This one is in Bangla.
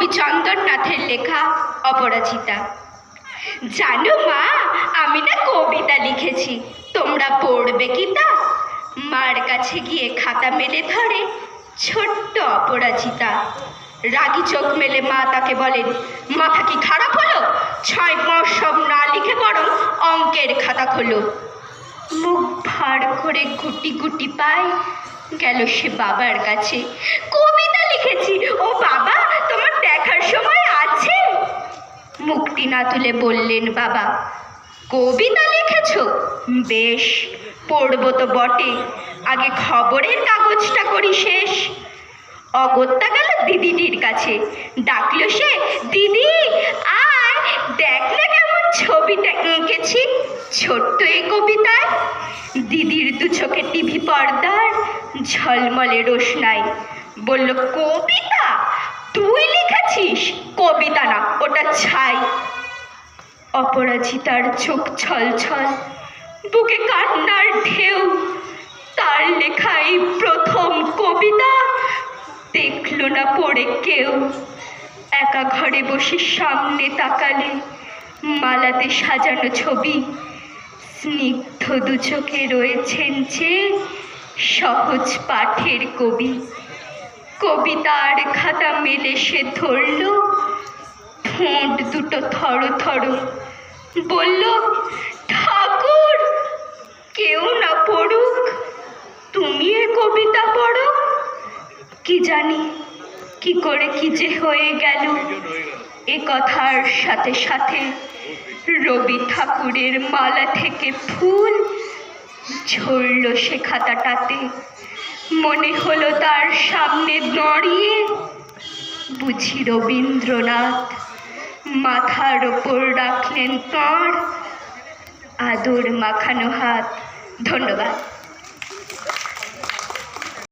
কবি চন্দননাথের লেখা অপরাজিতা। জানো মা, আমি না কবিতা লিখেছি, তোমরা পড়বে কি তা? মার কাছে গিয়ে খাতা মেলে ধরে ছোট্ট অপরাজিতা। রাগী চোখ মেলে মা তাকে বলেন, মাথা কি খারাপ হলো? 6 মাস সব না লিখে বরং অঙ্কের খাতা খোলো। মুখ ভার করে গুটি গুটি পায় গেল সে বাবার কাছে। কবিতা লিখেছি। ও বাবা, তোমার দেখার সময় আছে? মুখটি না তুলে বললেন বাবা, কবিতা লিখেছ? বেশ, পড়বো তো বটে, আগে খবরের কাগজটা করি শেষ। অগত্যা গেল দিদিটির কাছে, ডাকলো সে, দিদি আয়, দেখ না কেমন ছবিটা এঁকেছি ছোট্ট এই কবিতায়। দিদির 2 চোখে টিভি পর্দার ঝলমলে রোশনাই। বলল, কবিতা? তুই লিখেছিস? কবিতা না, ওটা ছাই। অপরাজিতার চোখ ছল ছল, বুকে কান্নার ঢেউ। তার লেখাই প্রথম কবিতা দেখলো না পড়ে কেউ। একা ঘরে বসে সামনে তাকালে মালাতে সাজানো ছবি। স্নিগ্ধ 2 চোখে রয়েছেন যে সহজ পাঠের কবি। কবিতার খাতা মেলে সে ধরল, ঠোঁট দুটো থর থর। বলল, ঠাকুর, কেউ না পড়ুক, তুমি এ কবিতা পড়ো। কি জানি কি করে কি যে হয়ে গেল। এ কথার সাথে সাথে রবি ঠাকুরের মালা থেকে ফুল ঝরল সে খাতাটাতে। মনে হলো তার সামনে দাঁড়িয়ে বুঝি রবীন্দ্রনাথ। মাথার ওপর রাখলেন তাঁর আদর মাখানো হাত। ধন্যবাদ।